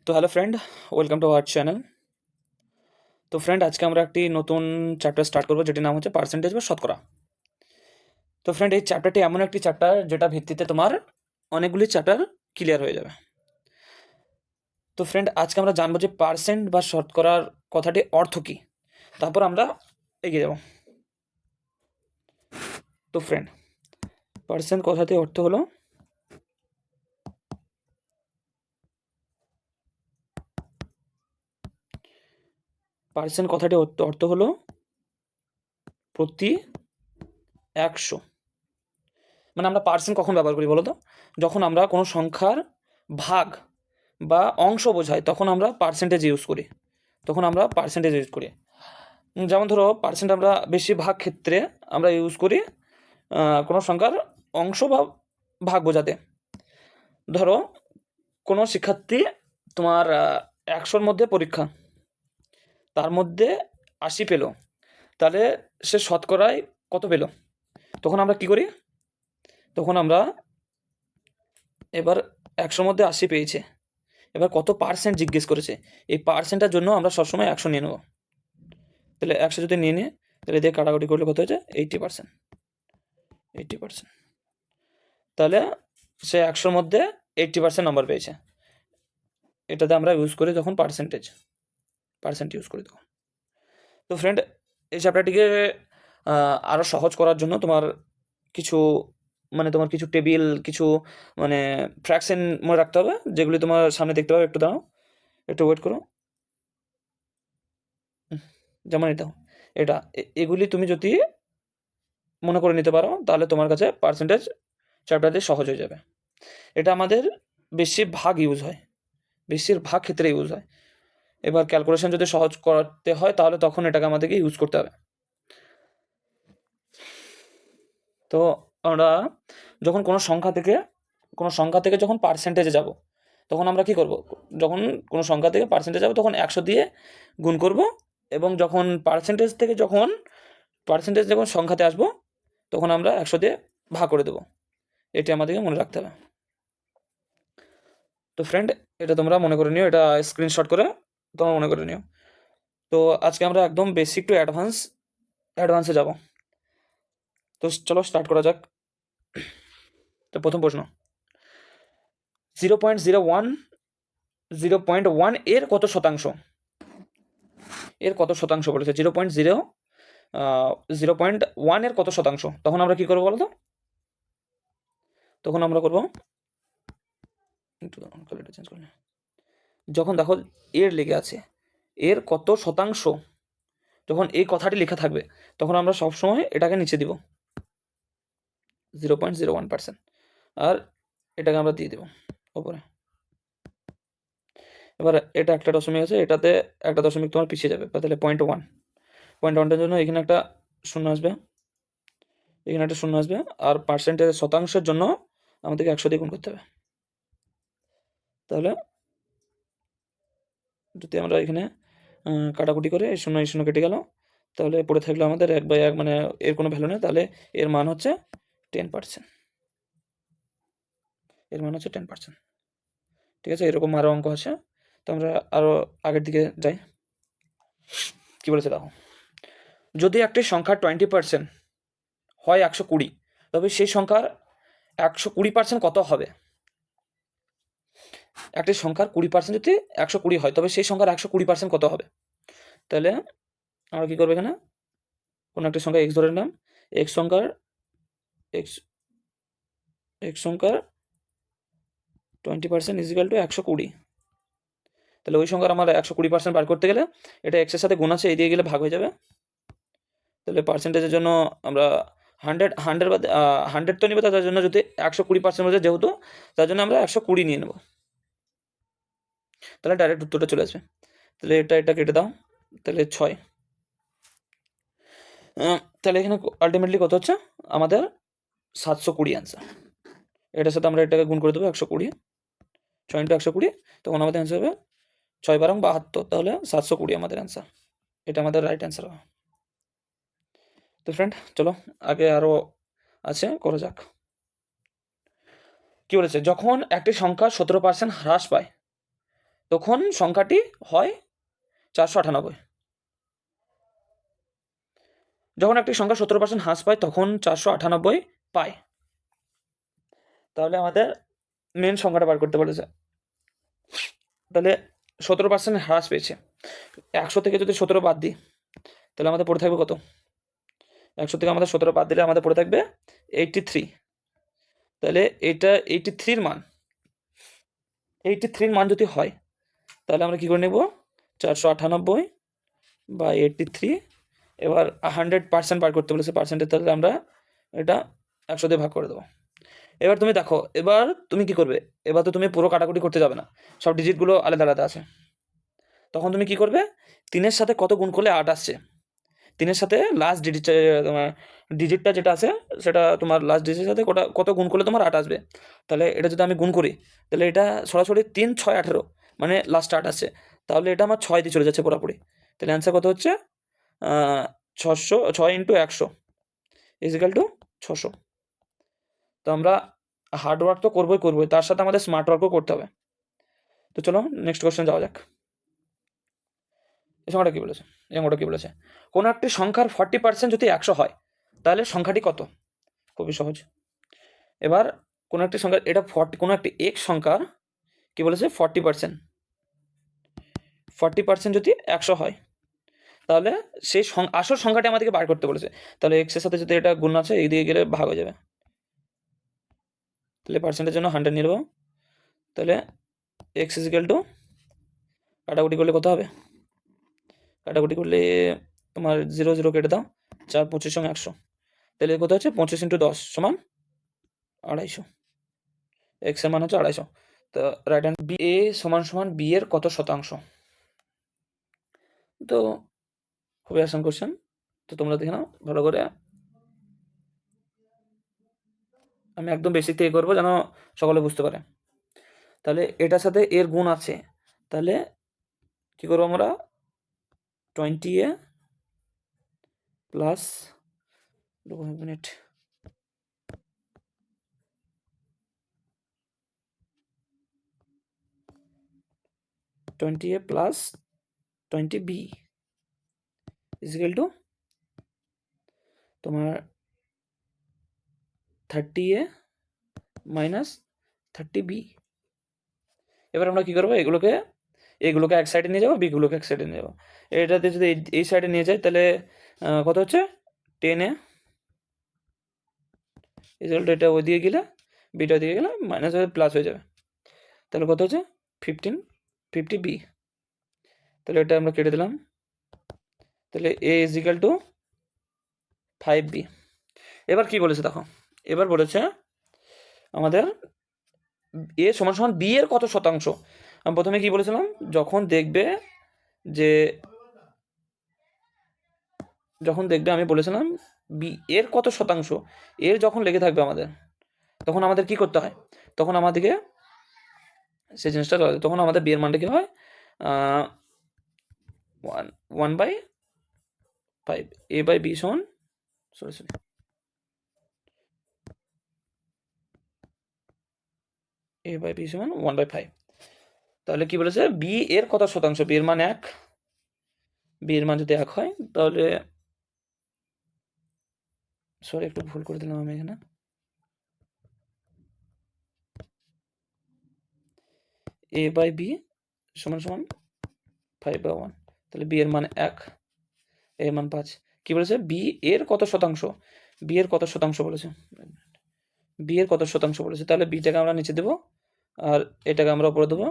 তো hello friend, welcome to our channel. তো friend, আজকে আমরা একটি নতুন চ্যাপ্টার স্টার্ট করবো, যেটির নাম হচ্ছে পার্সেন্টেজ বা শতকরা। তো ফ্রেন্ড, এই চ্যাপ্টারটি এমন একটি চ্যাপ্টার যেটা ভিত্তিতে তোমার অনেকগুলি চ্যাপ্টার ক্লিয়ার হয়ে যাবে। তো ফ্রেন্ড, আজকে আমরা জানবো যে পার্সেন্ট বা শতকরার কথাটি অর্থ কী, তারপর আমরা এগিয়ে যাব। তো ফ্রেন্ড, পার্সেন্ট কথাটি অর্থ হলো পার্সেন্ট কথাটি অর্থ হলো প্রতি 100। মানে আমরা পার্সেন্ট কখন ব্যবহার করি বলো তো? যখন আমরা কোনো সংখ্যার ভাগ বা অংশ বোঝাই তখন আমরা পার্সেন্টেজ ইউজ করি। যেমন ধরো, পার্সেন্ট আমরা বেশিরভাগ ক্ষেত্রে আমরা ইউজ করি কোনো সংখ্যার অংশ বা ভাগ বোঝাতে। ধরো, কোনো শিক্ষার্থী তোমার 100-র মধ্যে পরীক্ষা, তার মধ্যে 80 পেল, তাহলে সে শতকরায় কত পেল? তখন আমরা কি করি? তখন আমরা এবার 100-র মধ্যে 80 পেয়েছে, এবার কত পার্সেন্ট জিজ্ঞেস করেছে, এই পার্সেন্টটার জন্য আমরা সবসময় 100 নিয়ে নেব। তাহলে 100 যদি নিয়ে নিই, তাহলে দিয়ে কাটাকুটি করলে কত হয়েছে? 80%। তাহলে সে 100-র মধ্যে 80% নাম্বার পেয়েছে। এটাতে আমরা ইউজ করি তখন পার্সেন্ট ইউজ করি তখন। তো ফ্রেন্ড, এই চ্যাপ্টারটিকে আরও সহজ করার জন্য তোমার কিছু কিছু টেবিল, কিছু ফ্র্যাকশন মনে রাখতে হবে, যেগুলি তোমার সামনে দেখতে পাবে। একটু দাঁড়াও, একটু ওয়েট করো। যেমন এগুলি তুমি যদি মনে করে নিতে পারো, তাহলে তোমার কাছে পার্সেন্টেজ চ্যাপ্টারটি সহজ হয়ে যাবে। এটা আমাদের বেশিরভাগ ক্ষেত্রে ইউজ হয়। এবার ক্যালকুলেশন যদি সহজ করতে হয়, তাহলে তখন এটাকে আমাদেরকে ইউজ করতে হবে। তো আমরা যখন কোনো সংখ্যা থেকে যখন পার্সেন্টেজে যাব, তখন আমরা কি করব? যখন কোনো সংখ্যা থেকে পার্সেন্টেজ যাব, তখন 100 দিয়ে গুণ করব, এবং যখন পার্সেন্টেজ যখন সংখ্যাতে আসবো, তখন আমরা 100 দিয়ে ভাগ করে দেবো। এটি আমাদেরকে মনে রাখতে হবে। তো ফ্রেন্ড, এটা তোমরা মনে করে নিও, এটা স্ক্রিনশট করে তোমরা মনে করে নিও। তো আজকে আমরা একদম বেসিক টু অ্যাডভান্সে যাব। তো চলো স্টার্ট করা যাক। তো প্রথম প্রশ্ন, 0.01 এর কত শতাংশ? বলেছে 0.1 এর কত শতাংশ? তখন আমরা কি করবো বলো তো? তখন আমরা করবো, একটু কালারটা চেঞ্জ করে, যখন দেখো এর লেগে আছে এর কত শতাংশ, যখন এই কথাটি লেখা থাকবে, তখন আমরা সবসময় এটাকে নিচে দিব 0.01%, আর এটাকে আমরা দিয়ে দেবো ওপরে। এবার এটা একটা দশমিক আছে, এটাতে একটা দশমিক তোমার পিছিয়ে যাবে, তাহলে 0.1টার জন্য এখানে একটা শূন্য আসবে, আর পার্সেন্টেজ শতাংশের জন্য আমাদেরকে 100 দিয়ে গুণ করতে হবে। তাহলে যদি আমরা এখানে কাটাকুটি করে এই শূন্য কেটে গেল, তাহলে পড়ে থাকলো আমাদের 1/1, এর কোনো ভ্যালু নেই, তাহলে এর মান হচ্ছে 10%। ঠিক আছে, এরকম আরও অঙ্ক আছে। তো আমরা আরও আগের দিকে যাই। কি বলেছে দেখো, যদি একটি সংখ্যা 20% হয় 120, তবে সেই সংখ্যার 120% কত হবে? একটি সংখ্যার 20% যদি 120 হয়, তবে সেই সংখ্যার 120% কত হবে? তাহলে আমরা কি করবো? এখানে কোনো একটা সংখ্যা এক্স ধরে নিলাম, এক্স সংখ্যার 20% ইজিক্যাল টু 120। তাহলে ওই সংখ্যার আমার 120% বার করতে গেলে এটা এক্সের সাথে গুণ আছে, এই দিয়ে গেলে ভাগ হয়ে যাবে। তাহলে পার্সেন্টেজের জন্য আমরা 100 তো নিবে, তার জন্য যদি 120% মধ্যে, যেহেতু তার জন্য আমরা 120 নিয়ে নেব, তাহলে ডাইরেক্ট উত্তরটা চলে আসবে। তাহলে এটা কেটে দাও, তাহলে 6। তাহলে এখানে আলটিমেটলি কত হচ্ছে আমাদের? 720 অ্যান্সার। এটার সাথে আমরা এটাকে গুণ করে দেবো 120, 6 × 120, তখন আমাদের অ্যান্সার হবে 6×72, তাহলে 720 আমাদের অ্যান্সার। এটা আমাদের রাইট অ্যান্সার হবে। তো ফ্রেন্ড, চলো আগে আরও আছে, করা যাক। কি বলেছে, যখন একটি সংখ্যা 17% হ্রাস পায়, তখন সংখ্যাটি হয় 498। যখন একটি সংখ্যা 17% হ্রাস পায় তখন 498 পায়। তাহলে আমাদের মেন সংখ্যাটা বার করতে বলেছে। তাহলে 17% হ্রাস পেয়েছে, 100 থেকে যদি 17 বাদ দিই তাহলে আমাদের পড়ে থাকবে কত? 100 থেকে আমাদের 17 বাদ দিলে আমাদের পড়ে থাকবে 83। তাহলে এটা 83 মান, 83 মান যদি হয় তাহলে আমরা কি করে নেব? 498 বা 83। এবার 100% বার করতে বলেছে পার্সেন্টেজ, তাহলে আমরা এটা 100 দিয়ে ভাগ করে দেবো। এবার তুমি দেখো, এবার তুমি কি করবে? এবার তো তুমি পুরো কাটাকুটি করতে যাবে না, সব ডিজিটগুলো আলাদা আলাদা আছে। তখন তুমি কি করবে? 3-এর সাথে কত গুণ করলে 8 আসছে, 3-এর সাথে লাস্ট ডিজিটটা, তোমার ডিজিটটা যেটা আছে সেটা তোমার লাস্ট ডিজিটের সাথে কত গুণ করলে তোমার 8 আসবে। তাহলে এটা যদি আমি গুণ করি তাহলে এটা সরাসরি 3 6 18, মানে লাস্ট 8 আসছে। তাহলে এটা আমার 6 দিয়ে চলে যাচ্ছে পুরোপুরি। তাহলে অ্যান্সার কত হচ্ছে? 600, 6 × 100 ইজিক্যাল টু 600। তো আমরা হার্ড ওয়ার্ক তো করবোই, তার সাথে আমাদের স্মার্ট ওয়ার্কও করতে হবে। তো চলো নেক্সট কোশ্চেন যাওয়া যাক। এই সংখ্যাটা কী বলেছে? এই অঙ্কটা কী বলেছে? কোনো একটি সংখ্যার 40% যদি 100 হয় তাহলে সংখ্যাটি কত? খুবই সহজ। এবার কোনো একটি সংখ্যা, এটা 40, কোনো একটি এক সংখ্যার কী বলেছে? 40% যদি 100 হয় তাহলে সেই আসল সংখ্যাটি আমাদেরকে বার করতে বলেছে। তাহলে এক্সের সাথে যদি এটা গুণ আছে, এই দিকে গেলে ভাগ হয়ে যাবে। তাহলে পার্সেন্টের জন্য 100 নিয়ে নেবো। তাহলে এক্স ইজিক্যাল টু, কাটাকুটি করলে কত হবে? কাটাকুটি করলে তোমার 0 0 কেটে দাও, 4 25 সঙ্গে 100, তাহলে কত হচ্ছে? 25 × 10 সমান 250। এক্স এর মান হচ্ছে 250। তো রাইট হ্যান্ড বি এ সমান বি এর কত শতাংশ? তো খুবই আসান কোশ্চেন, তো তোমরা দেখে নাও ভালো করে। আমি একদম বেসিক থেকে করবো যেন সকলে বুঝতে পারে। তাহলে এটার সাথে এর গুণ আছে, তাহলে কি করবো আমরা? 20a plus, 2 minute, 20a plus 20b is equal to তোমার 30a মাইনাস 30b। এবার আমরা কি করবো? এগুলোকে এক সাইডে নিয়ে যাবো, বিগুলোকে এক সাইডে নিয়ে যাবো। এটাতে যদি এই সাইডে নিয়ে যাই তাহলে কত হচ্ছে? 10a ইজিক্যাল টু, এটা ওই দিকে গেলে বিটা দিকে গেলে মাইনাস হয়ে প্লাস হয়ে যাবে। তাহলে কত হচ্ছে? 50b। তাহলে এটা আমরা কেটে দিলাম। তাহলে a ইজিক্যাল টু 5b। এবার কি বলেছে দেখো, এবার বলেছে আমাদের এ সমান বি এর কত শতাংশ। আমি প্রথমে কি বলেছিলাম? যখন দেখবে আমি বলেছিলাম বি এর কত শতাংশ, এর যখন লেগে থাকবে আমাদের, তখন আমাদের কি করতে হয়? তখন আমাদেরকে সেই জিনিসটা, তখন আমাদের বি এর মানটা কি হয়? 1/5, a/b সমান, সরি a/b সমান 1/5। তাহলে কি বলেছে? বি এর কত শতাংশ? বি এর মান 1, বি এর মান যদি 1 হয় তাহলে, সরি একটু ভুল করে দিলাম আমি এখানে, a/b সমান 5/1। তাহলে বি এর মান 1, এর মান 5। কি বলেছে? বি এর কত শতাংশ? বি এর কত শতাংশ বলেছে? বি এর কত শতাংশ বলেছে? তাহলে বিটাকে আমরা নিচে দেবো আর এটাকে আমরা উপরে দেবো,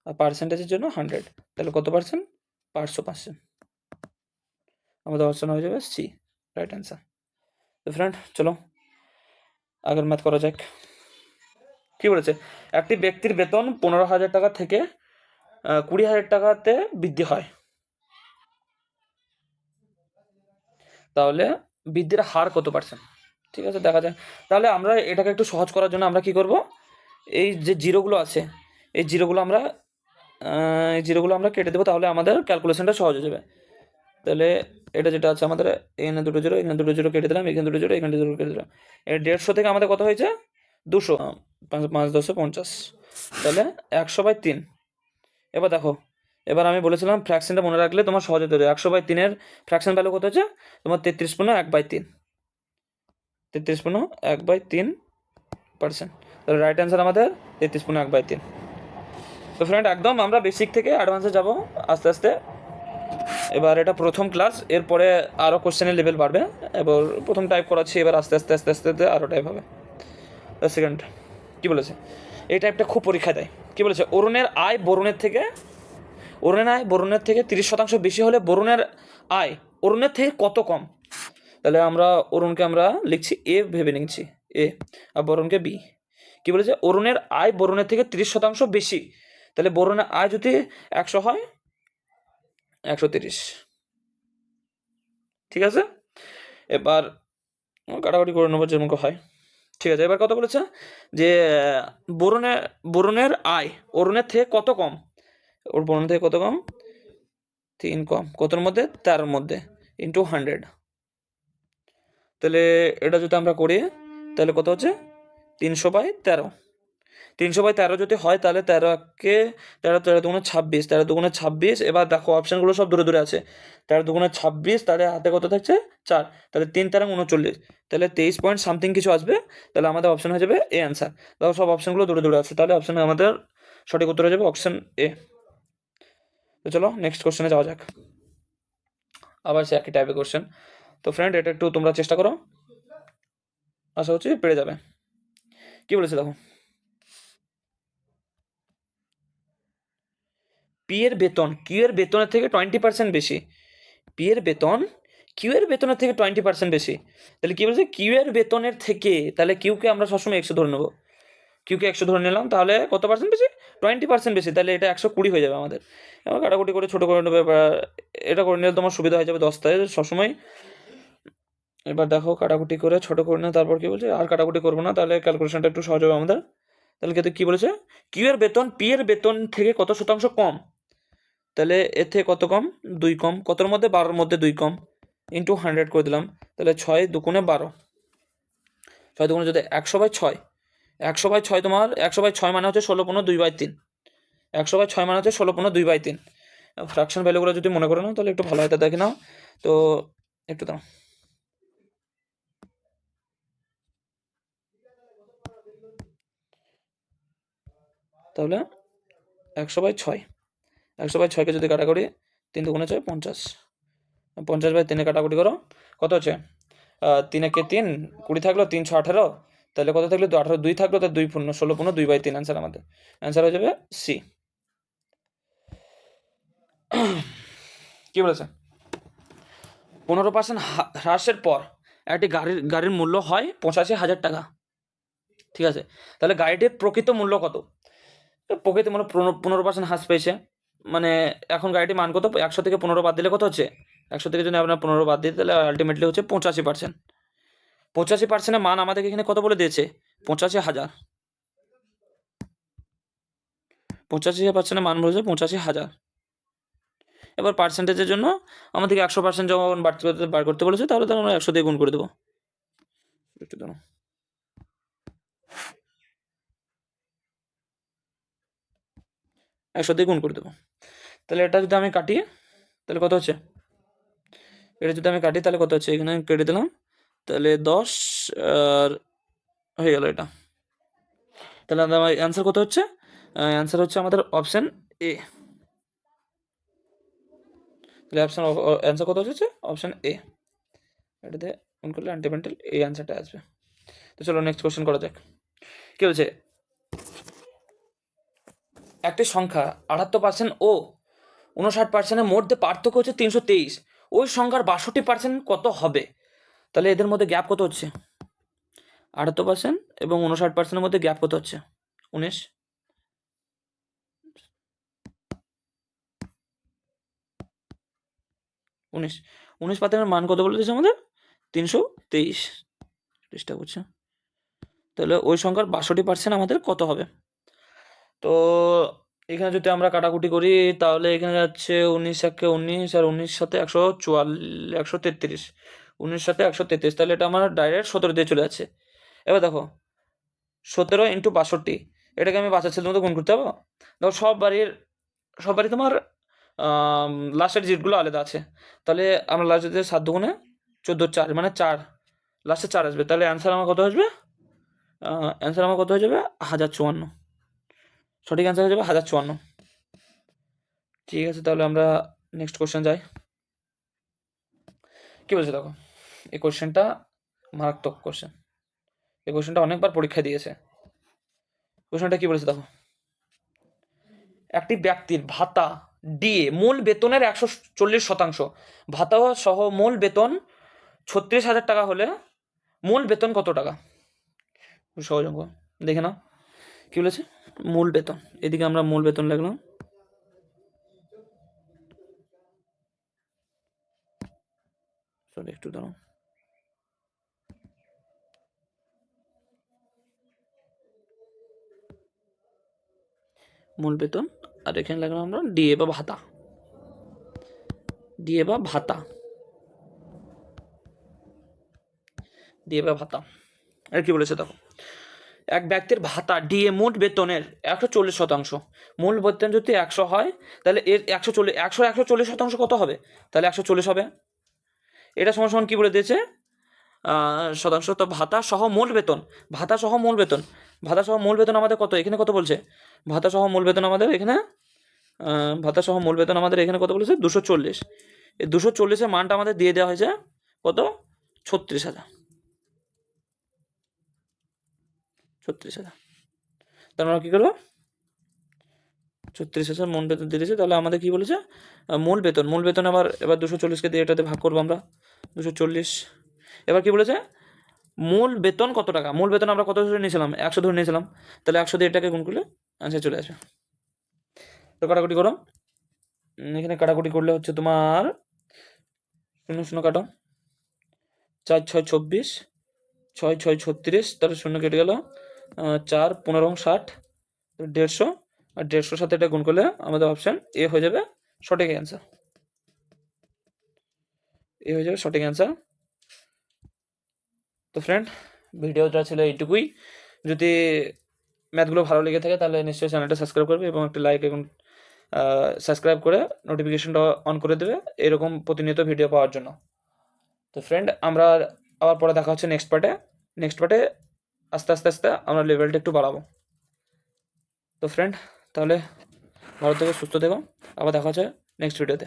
আর পার্সেন্টেজের জন্য 100। তাহলে কত পার্সেন্ট? 500%। আমাদের অপশন হয়ে যাবে সি, রাইট অ্যান্সার। তো ফ্রেন্ড চলো আগের ম্যাথ করা যাক। কি বলেছে? একটি ব্যক্তির বেতন 15,000 টাকা থেকে 20,000 টাকাতে বৃদ্ধি হয়, তাহলে বৃদ্ধির হার কত পার্সেন্ট? ঠিক আছে, দেখা যায়। তাহলে আমরা এটাকে একটু সহজ করার জন্য আমরা কি করব? এই যে জিরোগুলো আছে, এই জিরোগুলো আমরা কেটে দেবো, তাহলে আমাদের ক্যালকুলেশনটা সহজ হয়ে যাবে। তাহলে এটা যেটা আছে আমাদের, এখানে দুটো জিরো, এখানে দুটো জিরো কেটে দিলাম, এখানে দুটো জিরো, এখানে দুটো কেটে দিলাম। এর 150 থেকে আমাদের কত হয়েছে? 200, 5 10 50। তাহলে 100/3 এবার দেখো, এবার আমি বলেছিলাম ফ্র্যাকশনটা মনে রাখলে তোমার সহজে তৈরি। 100/3-এর ফ্র্যাকশন ভ্যালু কত হচ্ছে তোমার 33.1/3, 33.1/3%। তাহলে রাইট অ্যান্সার আমাদের 33.1/3। তো ফ্রেন্ড, একদম আমরা বেসিক থেকে অ্যাডভান্সে যাব আস্তে আস্তে। এবার এটা প্রথম ক্লাস, এরপরে আরও কোশ্চেনের লেভেল বাড়বে। এবার প্রথম টাইপ করাচ্ছি, এবার আস্তে আস্তে আস্তে আস্তে আস্তে আরও টাইপ হবে। সেকেন্ড কী বলেছে, এই টাইপটা খুব পরীক্ষায় দেয়। কী বলেছে, অরুণের আয় বরুণের থেকে 30% বেশি হলে বরুণের আয় অরুণের থেকে কত কম। তাহলে আমরা অরুণকে আমরা লিখছি এ ভেবে নিচ্ছি, এ, আর বরুণকে বি। কী বলেছে, অরুণের আয় বরুণের থেকে 30% বেশি। তাহলে বরুণের আয় যদি 100 হয়, 130। ঠিক আছে, এবার কাটাকাটি করে নেবো যেমন হয়। ঠিক আছে, এবার কথা বলেছে যে বরুণের আয় অরুণের থেকে কত কম। ওর বরুণের থেকে কত কম, 3 কম, কতর মধ্যে, 13-র মধ্যে, ইন্টু 100। তাহলে এটা যদি আমরা করি তাহলে কত হচ্ছে, 300/13। 300/13 যদি হয় তাহলে 13 দুগুণে 26, 13 দুগুণে 26। এবার দেখো অপশানগুলো সব দূরে দূরে আছে। 13 দুগুণে 26, তাহলে হাতে কত থাকছে, 4। তাহলে 3 39, তাহলে 23 পয়েন্ট সামথিং কিছু আসবে। তাহলে আমাদের অপশান হয়ে যাবে এ অ্যান্সার। দেখো সব অপশানগুলো দূরে দূরে আছে, তাহলে অপশানে আমাদের সঠিক উত্তর হয়ে যাবে অপশান এ। তো চলো নেক্সট কোশ্চেনে যাওয়া যাক। আবার সে একই টাইপের কোশ্চেন। তো ফ্রেন্ড, এটা একটু তোমরা চেষ্টা করো, আশা হচ্ছে পেরে যাবে। কি বলেছে দেখো, পি এর বেতন কিউ এর বেতনের থেকে 20% বেশি। পি এর বেতন কিউ এর বেতনের থেকে 20% বেশি। তাহলে কি বলছে, কিউ এর বেতনের থেকে, তাহলে কিউকে আমরা সবসময় 100 ধরে নেবো। কিউকে 100 ধরে নিলাম, তাহলে কত পার্সেন্ট বেশি, 20% বেশি। তাহলে এটা 120 হয়ে যাবে আমাদের। এবার কাটাকুটি করে ছোটো করে নেবে, বা এটা করে নিলে তোমার সুবিধা হয়ে যাবে 10টায় সবসময়। এবার দেখো কাটাকুটি করে ছোটো করে নিয়ে তারপর কি বলছে, আর কাটাকুটি করবো না, তাহলে ক্যালকুলেশনটা একটু সহজ হবে আমাদের। তাহলে কিন্তু কী বলেছে, কিউ এর বেতন পি এর বেতন থেকে কত শতাংশ কম। তাহলে এর থেকে কত কম, 2 কম, কতর মধ্যে, 12-র মধ্যে 2 কম, ইন্টু 100 করে দিলাম। তাহলে 6 দুগুণে 12, 6 দুগুণে যদি 100/6, 100/6 তোমার 100/6 মানে হচ্ছে 16/2/3। 100/6 মানে হচ্ছে 16/2/3। ফ্র্যাকশন ভ্যালুগুলো যদি মনে করে নাও তাহলে একটু ভালো হয়, দেখে নাও। তো একটু দাও, তাহলে 100/6, 100/6কে যদি কাটাকুটি, 3 দুগুণে 6, 50, 50/3 কাটাকুটি করো, কত হচ্ছে, 3 3, 20 থাকলো, 3 6 18, তাহলে কত থাকলো, 18 2 থাকলো, তাহলে 2 পূর্ণ 16/2/3 অ্যান্সার আমাদের। অ্যান্সার হয়ে যাবে সি। কি বলেছে, 15% হ্রাসের পর একটি গাড়ির মূল্য হয় 85,000 টাকা। ঠিক আছে, তাহলে গাড়িটির প্রকৃত মূল্য কত। প্রকৃত মূল্য 15% হ্রাস পেয়েছে, মানে এখন গাড়িটির মান কত, 100 থেকে 15 বাদ দিলে কত হচ্ছে, 100 থেকে যদি আপনার 15 বাদ দিই তাহলে আলটিমেটলি হচ্ছে 85%। 85%-এর মান আমাদেরকে এখানে কত বলে দিয়েছে, 85,000। 85%-এর মান বলেছে 85,000। এবার পার্সেন্টেজের জন্য আমাদেরকে 100% যখন বার করতে বলেছে, তাহলে আমরা 100 দিয়ে গুণ করে দেবো। একটু দাঁড়াও, 100 দিয়ে গুণ করে দেবো। তাহলে এটা যদি আমি কাটি তাহলে কত হচ্ছে, এটা যদি আমি কাটি তাহলে কত হচ্ছে, এখানে কেটে দিলাম, তাহলে 10 আর হয়ে গেল এটা। তাহলে আমার অ্যান্সার কত হচ্ছে, অ্যান্সার হচ্ছে আমাদের অপশান এ। তাহলে অ্যান্সার কত হচ্ছে, অপশান এ। এটাতে গুণ করলে আলটিমেটলি এই অ্যান্সারটা আসবে। তো চলো নেক্সট কোশ্চেন করা যাক। কি বলছে, একটি সংখ্যা 78% ও 59%-এর মধ্যে পার্থক্য হচ্ছে 323, ওই সংখ্যার 62% কত হবে। তাহলে এদের মধ্যে গ্যাপ কত হচ্ছে, 78% এবং 59%-এর মধ্যে গ্যাপ কত হচ্ছে, 19। 19 পাতের মান কত বলে দিয়েছে আমাদের, 323, চেষ্টা করছে। তাহলে ওই সংখ্যার 62% আমাদের কত হবে। তো এখানে যদি আমরা কাটাকুটি করি তাহলে এখানে যাচ্ছে 19 একে 19, আর 19 সাথে 133, 19 সাথে 133, তাহলে এটা আমার ডাইরেক্ট 17 দিয়ে চলে যাচ্ছে। এবার দেখো 17 × 62, এটাকে আমি বাচ্চা ছেলের মতো গুণ করতে পারবো। দেখো সব বাড়ির সবারই তোমার লাস্টের ডিজিটগুলো আলাদা আছে। তাহলে আমরা লাস্ট যদি 7 দুগুণে 14 4 মানে 4, লাস্টে 4 আসবে। তাহলে অ্যান্সার আমার কত আসবে? অ্যান্সার আমার কত হয়ে যাবে? 1054। সঠিক অ্যান্সার হয়ে যাবে 1054। ঠিক আছে, তাহলে আমরা নেক্সট কোশ্চেন যাই। কি বলছে দেখো, এই কোশ্চেনটা মারাত্মক কোশ্চেন। এই কোশ্চেনটা অনেকবার পরীক্ষা দিয়েছে। কোশ্চেনটা কি বলেছে দেখো, একটি ব্যক্তির ভাতা ডিএ মূল বেতনের 140%, ভাতা সহ মূল বেতন 36,000 টাকা হলে মূল বেতন কত টাকা? সহজ অঙ্ক, দেখে নাও কি বলেছে। মূল বেতন, এদিকে আমরা মূল বেতন লিখলাম, সরি একটু দাঁড়াও, মূল বেতন, আর এখানে লিখলাম আমরা ডিএ বা ভাতা, ডিএ বা ভাতা, ডিএ বা ভাতা। আর কি বলেছে দেখো, এক ব্যক্তির ভাতা ডিএ মোট বেতনের 140%। মূল বেতন যদি 100 হয় তাহলে এর 140% কত হবে? তাহলে 140 হবে। এটা সমান সমান কি বলে দিয়েছে? শতাংশ। তো ভাতা সহ মূল বেতন, ভাতা সহ মূল বেতন, ভাতা সহ মূল বেতন আমাদের কত? এখানে কত বলছে? ভাতা সহ মূল বেতন আমাদের এখানে ভাতা সহ মূল বেতন আমাদের এখানে কত বলেছে? 240। এই 240-এর মানটা আমাদের দিয়ে দেওয়া হয়েছে কত? 36,000। 36,000। তার মানে কি করবো? 36,000 মূল বেতন দিয়ে দিয়েছে। তাহলে আমাদের কি বলেছে? মূল বেতন, মূল বেতন আবার এবার 240-কে দিয়ে এটাতে ভাগ করবো আমরা, 240। এবার কি বলেছে? মূল বেতন কত টাকা? মূল বেতন আমরা কত ধরে নিয়েছিলাম? 100 ধরে নিয়েছিলাম। তাহলে 100 দিয়ে এটাকে গুণ করলে আনসার চলে আসবে। তো কাটাকুটি করো। এখানে কাটাকুটি করলে হচ্ছে তোমার 0 0 কাটো, 4 6 24, 6 6 36, তাহলে 0 কেটে গেল, 4 15 60, 150, আর 150-র সাথে এটা গুণ করলে আমাদের অপশান এ হয়ে যাবে সঠিক অ্যান্সার। এ হয়ে যাবে সঠিক অ্যান্সার। তো ফ্রেন্ড, ভিডিওটা ছিল এইটুকুই। যদি ম্যাথগুলো ভালো লেগে থাকে তাহলে নিশ্চয়ই চ্যানেলটা সাবস্ক্রাইব করবে এবং একটা লাইক এবং সাবস্ক্রাইব করে নোটিফিকেশনটা অন করে দেবে এরকম প্রতিনিয়ত ভিডিও পাওয়ার জন্য। তো ফ্রেন্ড, আমরা আবার পরে দেখা হচ্ছে নেক্সট পার্টে। নেক্সট পার্টে আস্তে আস্তে আস্তে আমরা লেভেলটা একটু বাড়াবো। তো ফ্রেন্ড, তাহলে ভালো থেকো, সুস্থ থেকো, আবার দেখা হচ্ছে নেক্সট ভিডিওতে।